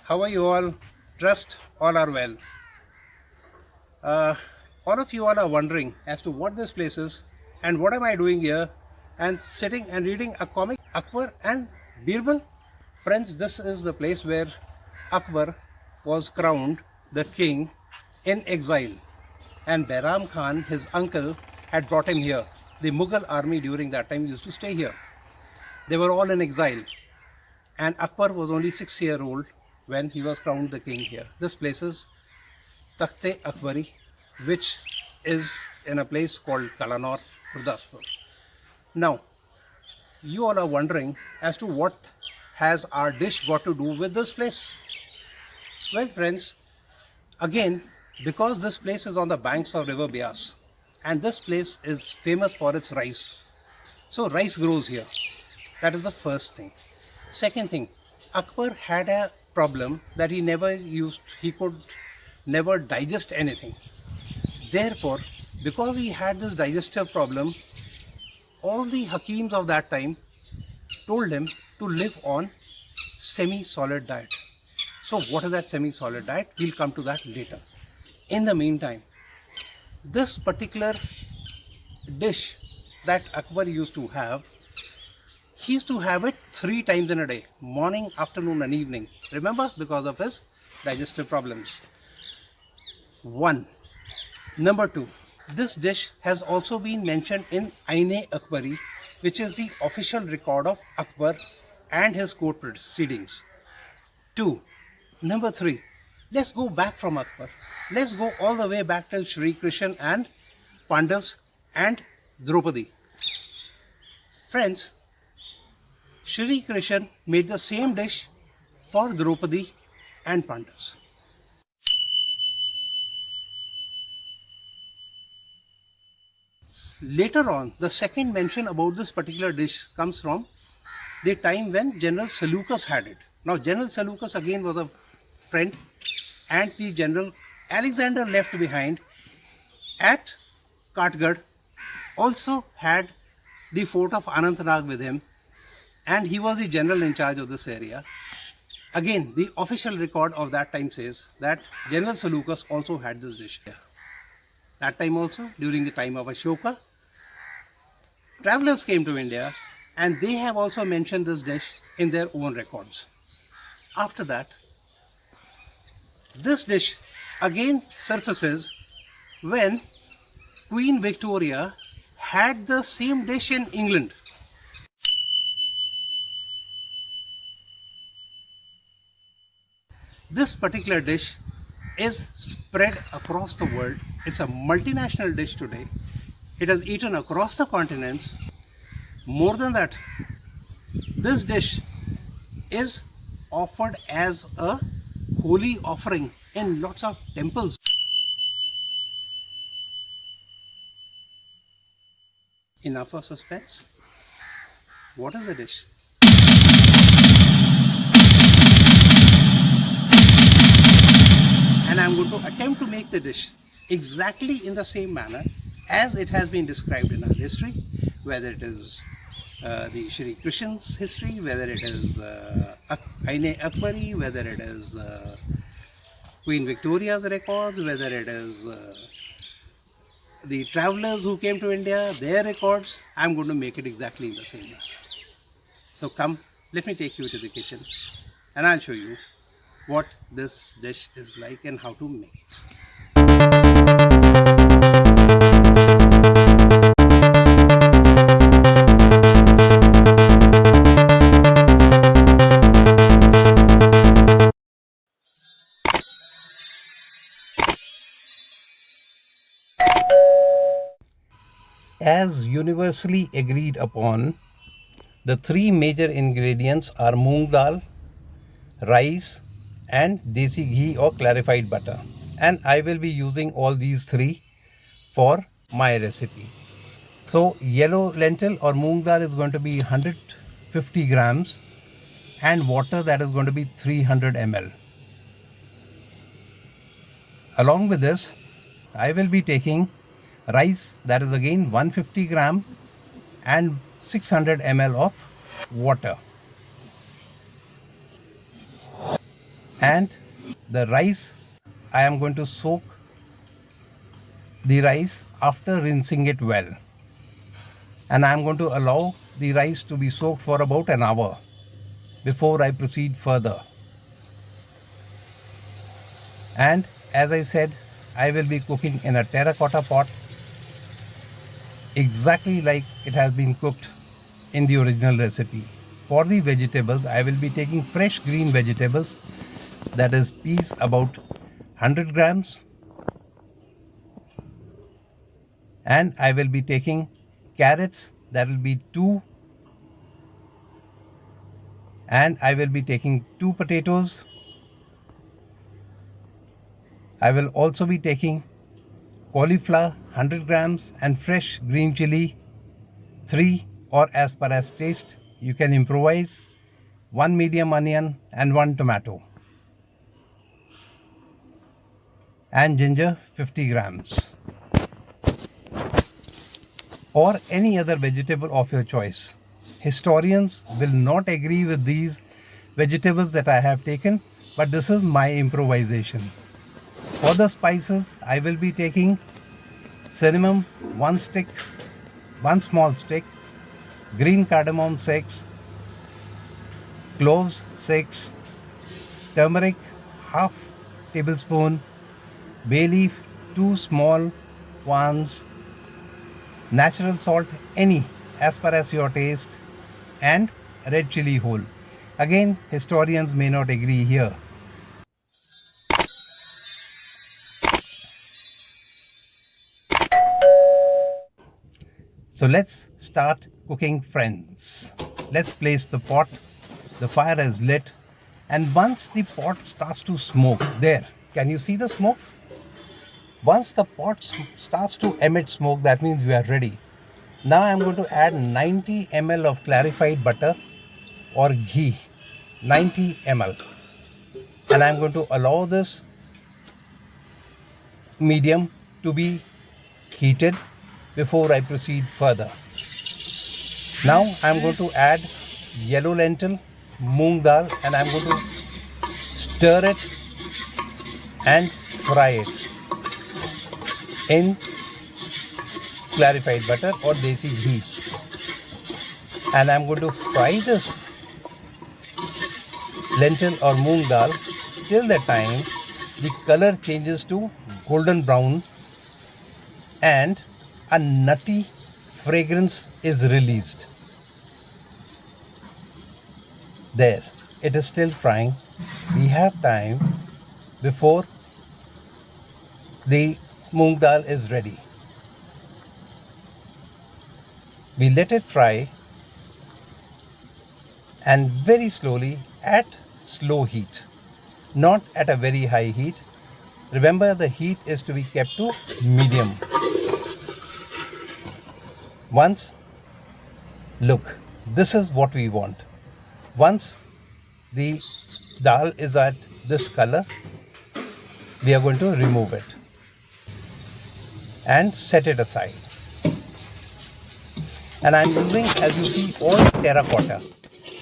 How are you all? Trust all are well. Uh, all of you all are wondering as to what this place is and what am I doing here and sitting and reading a comic Akbar and Birbal. Friends, this is the place where Akbar was crowned the king in exile and Behram Khan, his uncle, had brought him here. The Mughal army during that time used to stay here. They were all in exile and Akbar was only 6 years old when he was crowned the king here. This place is Takhte Akbari, which is in a place called Kalanor, Gurdaspur. Now, you all are wondering as to what has our dish got to do with this place? Well, friends, again, because this place is on the banks of River Beas, and this place is famous for its rice. So rice grows here. That is the first thing. Second thing, Akbar had a problem that he could never digest anything. Therefore, because he had this digestive problem, all the Hakims of that time told him to live on semi-solid diet. So what is that semi-solid diet? We'll come to that later. In the meantime, this particular dish that Akbar used to have, he used to have it 3 times in a day, morning, afternoon and evening. Remember, because of his digestive problems. 1. Number 2. This dish has also been mentioned in Aine Akbari, which is the official record of Akbar and his court proceedings. 2. Number 3. Let's go back from Akbar. Let's go all the way back till Shri Krishna and Pandavas and Draupadi. Friends, Shri Krishna made the same dish for Draupadi and Pandavas. Later on, the second mention about this particular dish comes from the time when General Seleucus had it. Now, General Seleucus again was a friend, and the General Alexander left behind at Katgad also had the fort of Anantnag with him, and he was the general in charge of this area. Again, the official record of that time says that General Seleucus also had this dish here. That time also, during the time of Ashoka, travelers came to India and they have also mentioned this dish in their own records. After that, this dish again surfaces when Queen Victoria had the same dish in England. This particular dish is spread across the world. It's a multinational dish today. It is eaten across the continents. More than that, this dish is offered as a holy offering in lots of temples. Enough of suspense. What is the dish? And I'm going to attempt to make the dish exactly in the same manner as it has been described in our history, whether it is the Shri Krishna's history, whether it is Aine Akbari, whether it is Queen Victoria's record, whether it is the travelers who came to India, their records. I'm going to make it exactly in the same manner. So come, let me take you to the kitchen and I'll show you what this dish is like and how to make it. As universally agreed upon, the 3 major ingredients are moong dal, rice and desi ghee or clarified butter, and I will be using all these 3 for my recipe. So yellow lentil or moong dal is going to be 150 grams and water, that is going to be 300 ml. Along with this, I will be taking rice, that is again 150 gram and 600 ml of water. And the rice, I am going to soak the rice after rinsing it well, and I am going to allow the rice to be soaked for about an hour before I proceed further. And as I said, I will be cooking in a terracotta pot exactly like it has been cooked in the original recipe. For the vegetables, I will be taking fresh green vegetables, that is peas about 100 grams, and I will be taking carrots, that will be 2, and I will be taking 2 potatoes. I will also be taking cauliflower 100 grams and fresh green chili 3, or as per as taste you can improvise, 1 medium onion and 1 tomato, and ginger 50 grams, or any other vegetable of your choice. Historians will not agree with these vegetables that I have taken, but this is my improvisation. For the spices, I will be taking cinnamon 1 stick, 1 small stick, green cardamom 6, cloves 6, turmeric half tablespoon, bay leaf 2 small ones, natural salt any as per as your taste, and red chili whole. Again, historians may not agree here. So let's start cooking, friends. Let's place the pot. The fire is lit, and once the pot starts to smoke, there, can you see the smoke? Once the pot starts to emit smoke, that means we are ready. Now I am going to add 90 ml of clarified butter or ghee, 90 ml, and I am going to allow this medium to be heated before I proceed further. Now I am going to add yellow lentil, moong dal, and I am going to stir it and fry it in clarified butter or desi ghee. And I am going to fry this lentil or moong dal till the time the color changes to golden brown and a nutty fragrance is released. There, it is still frying. We have time before the moong dal is ready. We let it fry and very slowly at slow heat, not at a very high heat. Remember, the heat is to be kept to medium. Once, look, this is what we want. Once the dal is at this color, we are going to remove it and set it aside. And I'm using, as you see, all terracotta.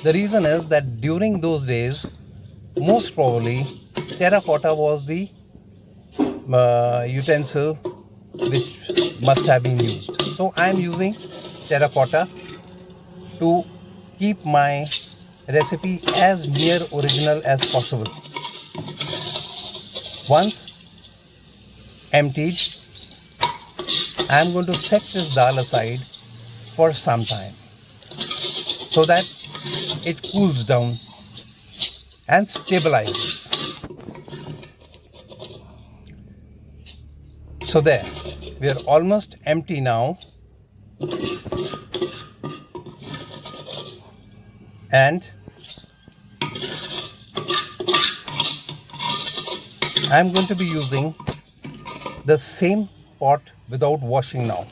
The reason is that during those days, most probably terracotta was the utensil which must have been used. So I am using terracotta to keep my recipe as near original as possible. Once emptied, I am going to set this dal aside for some time so that it cools down and stabilizes. So there, we are almost empty now, and I am going to be using the same pot without washing now.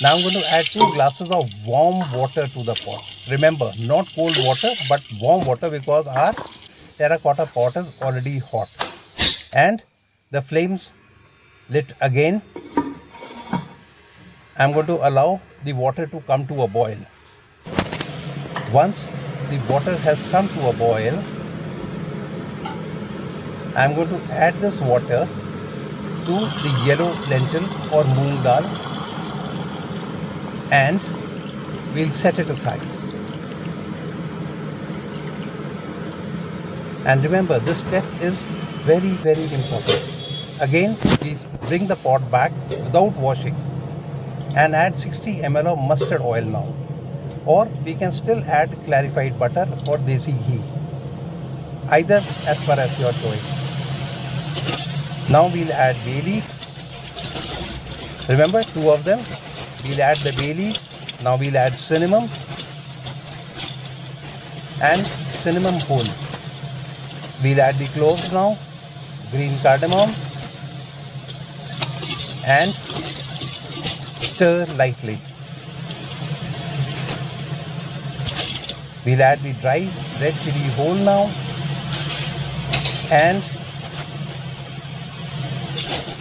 Now I'm going to add 2 glasses of warm water to the pot. Remember, not cold water but warm water, because our terracotta pot is already hot. And the flames lit again. I'm going to allow the water to come to a boil. Once the water has come to a boil, I'm going to add this water to the yellow lentil or moong dal and we'll set it aside. And remember, this step is very, very important. Again, we bring the pot back without washing and add 60 ml of mustard oil now. Or we can still add clarified butter or desi ghee, either as per as your choice. Now we'll add bay leaf. Remember, 2 of them. We'll add the bay leaves. Now we'll add cinnamon and cinnamon whole. We'll add the cloves now, green cardamom, and stir lightly. We'll add the dry red chili whole now, and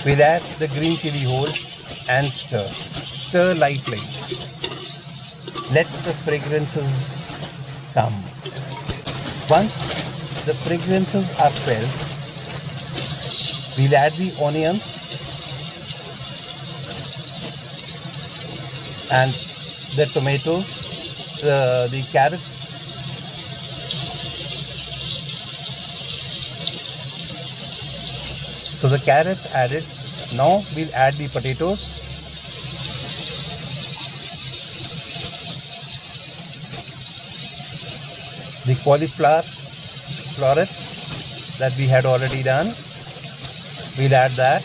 we'll add the green chili whole and stir. Stir lightly. Let the fragrances come. Once the fragrances are felt, we'll add the onions and the tomatoes, the carrots, so the carrots added. Now we'll add the potatoes, the cauliflower florets that we had already done. We'll add that,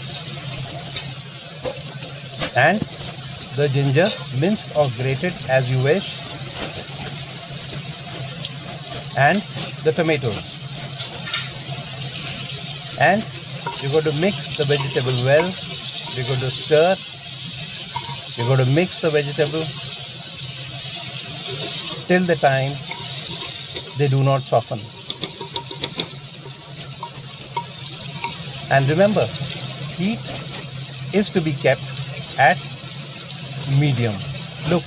and the ginger, minced or grated as you wish, and the tomatoes. And you're going to mix the vegetable well. We're going to stir. You're going to mix the vegetable till the time they do not soften. And remember, heat is to be kept at medium. Look,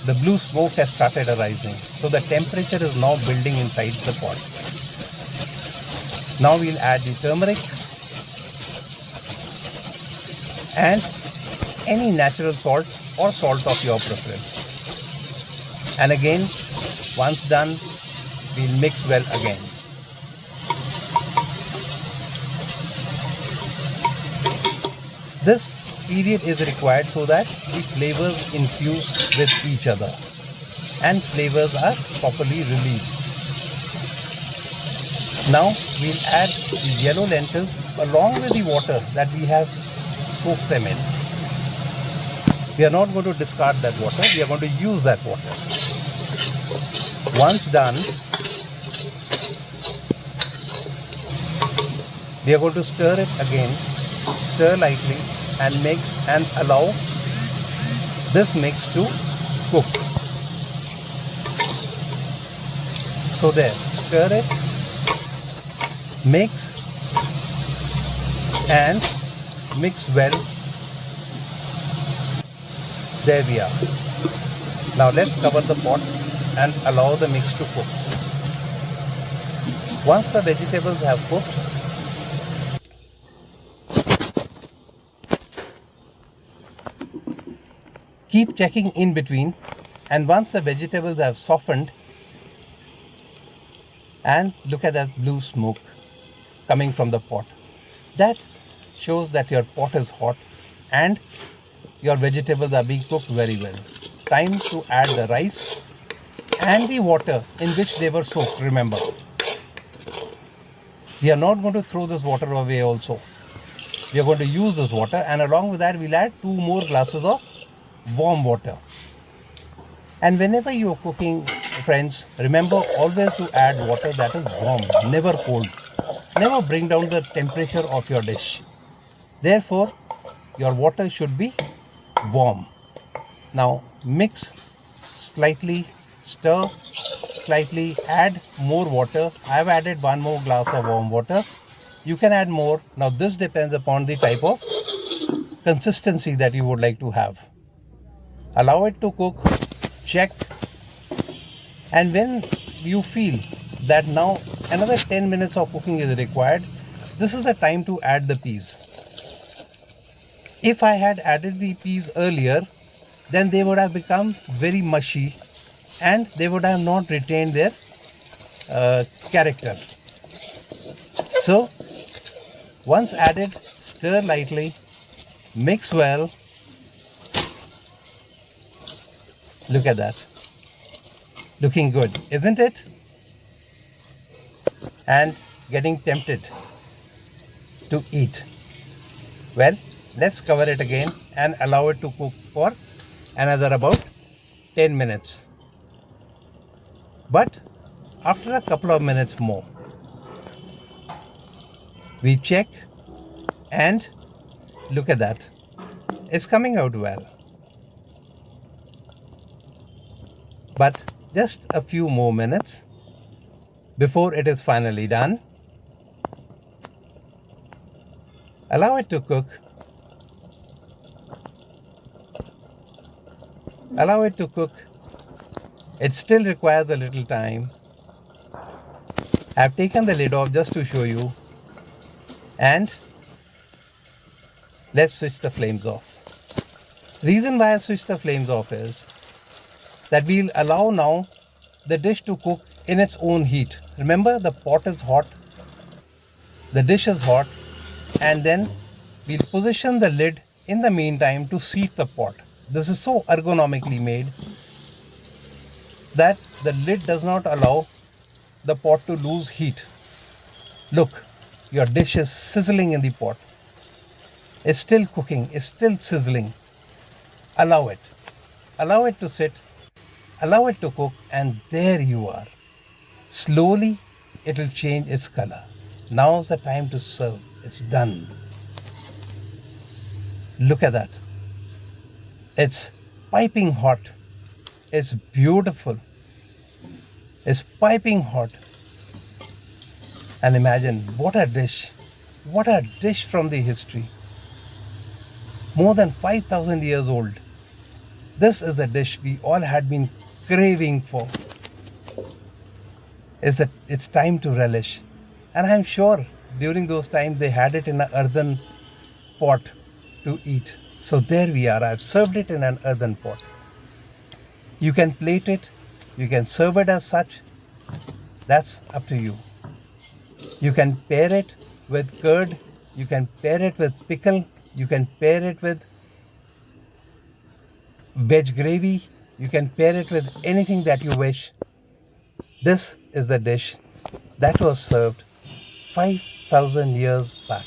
the blue smoke has started arising. So the temperature is now building inside the pot. Now we'll add the turmeric and any natural salt or salt of your preference. And again, once done, we'll mix well again. This period is required so that the flavors infuse with each other and flavors are properly released. Now we'll add the yellow lentils along with the water that we have soaked them in. We are not going to discard that water, we are going to use that water. Once done, we are going to stir it again, stir lightly and mix and allow this mix to cook. So there, stir it, mix and mix well. There we are. Now let's cover the pot and allow the mix to cook. Once the vegetables have cooked, keep checking in between, and once the vegetables have softened, and look at that blue smoke coming from the pot. That shows that your pot is hot and your vegetables are being cooked very well. Time to add the rice and the water in which they were soaked, remember. We are not going to throw this water away also. We are going to use this water, and along with that we'll add 2 more glasses of warm water. And whenever you are cooking, friends, remember always to add water that is warm, never cold. Never bring down the temperature of your dish. Therefore, your water should be warm. Now mix slightly, stir slightly, add more water. I have added 1 more glass of warm water. You can add more. Now this depends upon the type of consistency that you would like to have. Allow it to cook, check, and when you feel that now another 10 minutes of cooking is required, this is the time to add the peas. If I had added the peas earlier, then they would have become very mushy and they would have not retained their character. So once added, stir lightly, mix well. Look at that. Looking good, isn't it? And getting tempted to eat. Well, let's cover it again and allow it to cook for another about 10 minutes. But after a couple of minutes more, we check and look at that. It's coming out well. But just a few more minutes before it is finally done. Allow it to cook. Allow it to cook. It still requires a little time. I've taken the lid off just to show you. And let's switch the flames off. Reason why I've switched the flames off is that we'll allow now the dish to cook in its own heat. Remember, the pot is hot, the dish is hot, and then we'll position the lid in the meantime to seat the pot. This is so ergonomically made that the lid does not allow the pot to lose heat. Look, your dish is sizzling in the pot. It's still cooking, it's still sizzling. Allow it. Allow it to sit. Allow it to cook, and there you are. Slowly it will change its color. Now's the time to serve. It's done. Look at that. It's piping hot. It's beautiful. It's piping hot. And imagine what a dish. What a dish from the history. More than 5,000 years old. This is the dish we all had been craving for. Is that it's time to relish. And I'm sure during those times they had it in an earthen pot to eat. So there we are. I've served it in an earthen pot. You can plate it. You can serve it as such. That's up to you. You can pair it with curd. You can pair it with pickle. You can pair it with veg gravy. You can pair it with anything that you wish. This is the dish that was served 5,000 years back.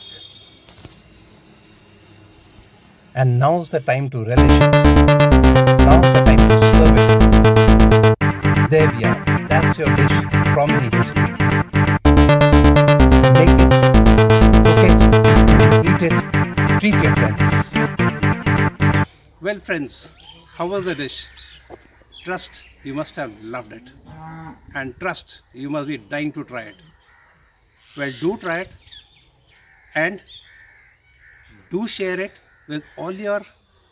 And now's the time to relish it. Now's the time to serve it. There we are. That's your dish from the history. Make it, cook it, eat it, treat your friends. Well, friends, how was the dish? Trust you must have loved it. And trust you must be dying to try it. Well, do try it and do share it with all your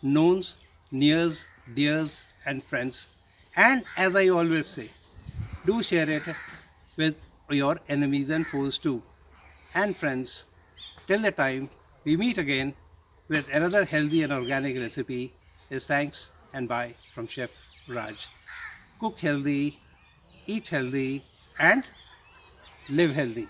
knowns, nears, dears and friends. And as I always say, do share it with your enemies and foes too. And friends, till the time we meet again with another healthy and organic recipe, is thanks and bye from Chef Raj. Cook healthy, eat healthy and live healthy.